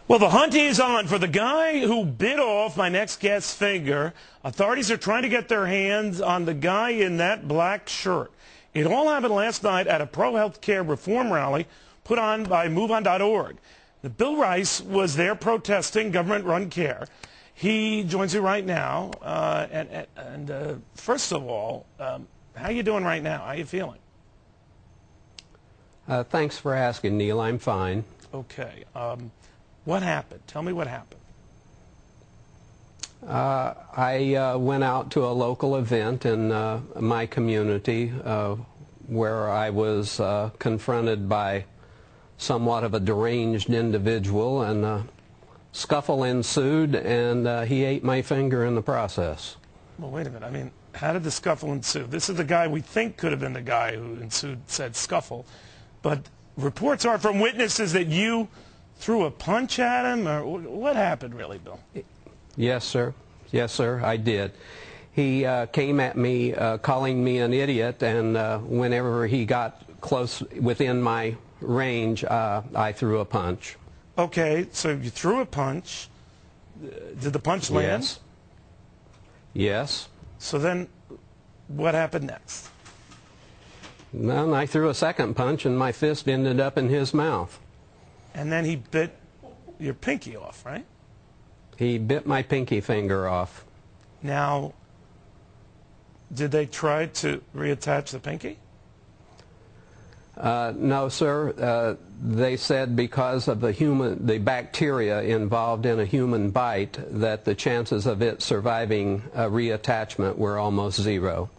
Well, the hunt is on for the guy who bit off my next guest's finger. Authorities are trying to get their hands on the guy in that black shirt. It all happened last night at a pro-health care reform rally put on by MoveOn.org. Bill Rice was there protesting government-run care. He joins you right now. First of all, how you doing right now? How you feeling? Thanks for asking, Neil. I'm fine. Okay. What happened? Tell me what happened. I went out to a local event in my community where I was confronted by somewhat of a deranged individual, and a scuffle ensued, and he ate my finger in the process. Well, wait a minute. I mean, how did the scuffle ensue? This is the guy we think could have been the guy who said scuffle, but reports are from witnesses that you threw a punch at him, or what happened really, Bill? Yes, sir. Yes, sir, I did. He came at me calling me an idiot, and whenever he got close within my range, I threw a punch. Okay, so you threw a punch. Did the punch land? Yes. Yes. So then what happened next? Well, I threw a second punch, and my fist ended up in his mouth. And then he bit your pinky off, right? He bit my pinky finger off. Now, did they try to reattach the pinky? No, sir. They said because of the bacteria involved in a human bite, that the chances of it surviving reattachment were almost zero.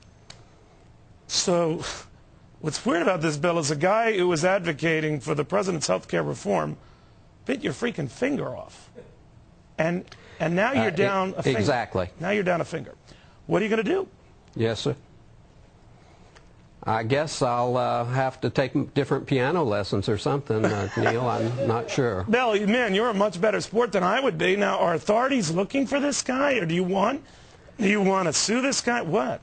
So, what's weird about this, Bill, is a guy who was advocating for the president's health care reform bit your freaking finger off. And now you're down a finger. Exactly. Now you're down a finger. What are you going to do? Yes, sir. I guess I'll have to take different piano lessons or something, Neil. I'm not sure. Bill, man, you're a much better sport than I would be. Now, are authorities looking for this guy, or do you want to sue this guy? What?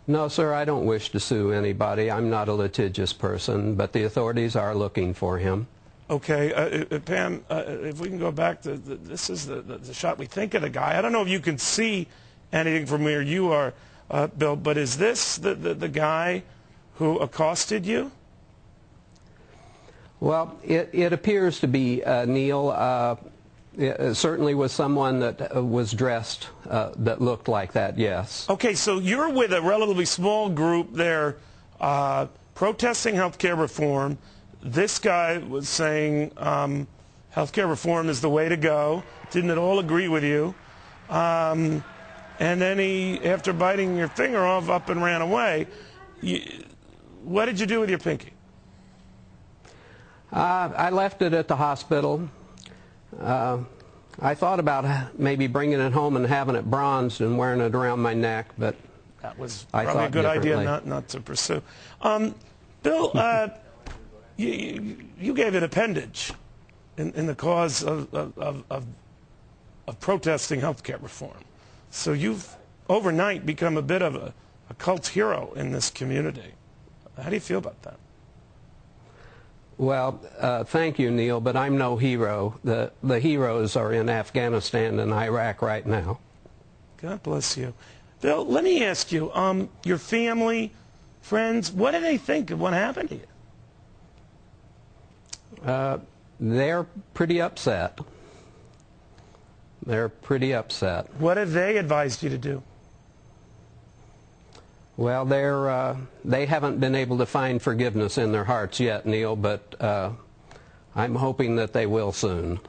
No, sir, I don't wish to sue anybody. I'm not a litigious person, but the authorities are looking for him. Okay, Pam, if we can go back to this is the shot we think of the guy. I don't know if you can see anything from where you are, Bill, but is this the guy who accosted you? Well, it appears to be, Neil. It certainly was someone that was dressed that looked like that, yes. Okay, so you're with a relatively small group there protesting health care reform. This guy was saying health care reform is the way to go. Didn't at all agree with you. And then he, after biting your finger off, up and ran away. What did you do with your pinky? I left it at the hospital. I thought about maybe bringing it home and having it bronzed and wearing it around my neck, but that was I probably a good idea differently. not to pursue. Bill, you gave an appendage in the cause of protesting health care reform. So you've overnight become a bit of a cult hero in this community. How do you feel about that? Well, thank you, Neil, but I'm no hero. The heroes are in Afghanistan and Iraq right now. God bless you. Bill, let me ask you, your family, friends, what do they think of what happened to you? They're pretty upset. They're pretty upset. What have they advised you to do? Well, they haven't been able to find forgiveness in their hearts yet, Neil, but I'm hoping that they will soon.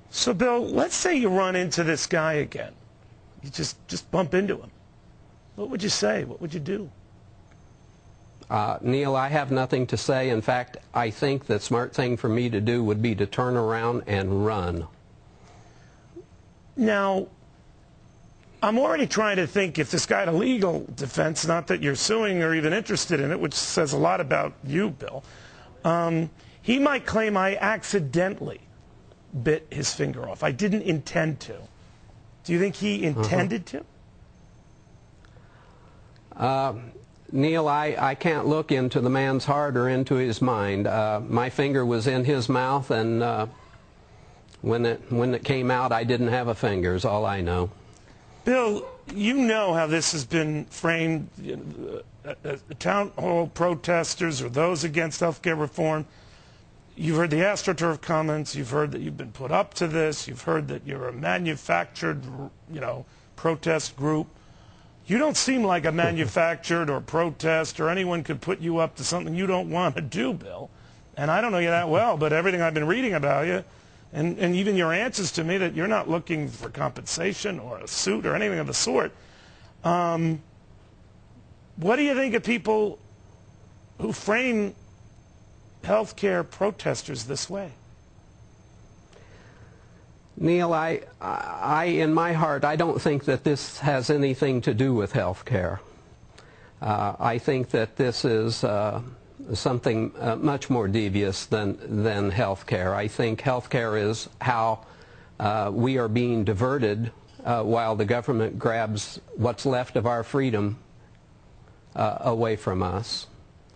So, Bill, let's say you run into this guy again. You just bump into him. What would you say? What would you do? Neil, I have nothing to say. In fact, I think the smart thing for me to do would be to turn around and run. Now, I'm already trying to think if this guy had a legal defense, not that you're suing or even interested in it, which says a lot about you, Bill. He might claim I accidentally bit his finger off. I didn't intend to. Do you think he intended to? Neil, I can't look into the man's heart or into his mind. My finger was in his mouth, and When it came out, I didn't have a finger, is all I know. Bill, you know how this has been framed. Town hall protesters or those against health care reform. You've heard the AstroTurf comments. You've heard that you've been put up to this. You've heard that you're a manufactured, protest group. You don't seem like a manufactured or protest or anyone could put you up to something you don't want to do, Bill. And I don't know you that well, but everything I've been reading about you, and even your answers to me that you're not looking for compensation or a suit or anything of the sort. What do you think of people who frame healthcare protesters this way? Neil, I in my heart, I don't think that this has anything to do with healthcare. I think that this is something much more devious than healthcare. I think healthcare is how we are being diverted while the government grabs what's left of our freedom away from us.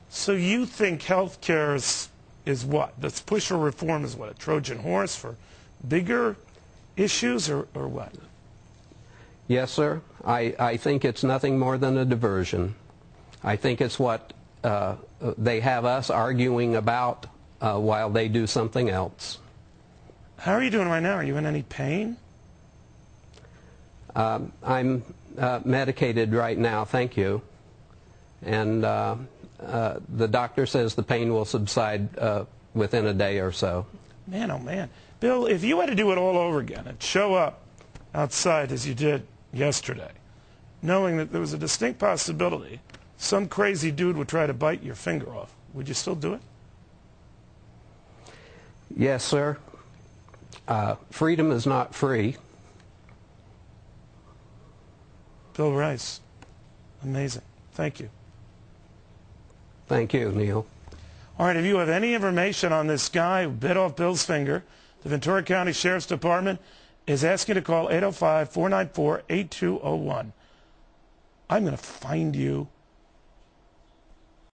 So you think healthcare is what? This push for reform is what, a Trojan horse for bigger issues or what? Yes, sir. I think it's nothing more than a diversion. I think it's what they have us arguing about while they do something else. How are you doing right now? Are you in any pain? I'm medicated right now, thank you. And the doctor says the pain will subside within a day or so. Man, oh man. Bill, if you had to do it all over again and show up outside as you did yesterday, knowing that there was a distinct possibility some crazy dude would try to bite your finger off, would you still do it? Yes, sir. Freedom is not free. Bill Rice, amazing. Thank you. Thank you, Neil. All right, if you have any information on this guy who bit off Bill's finger, the Ventura County Sheriff's Department is asking you to call 805-494-8201. I'm going to find you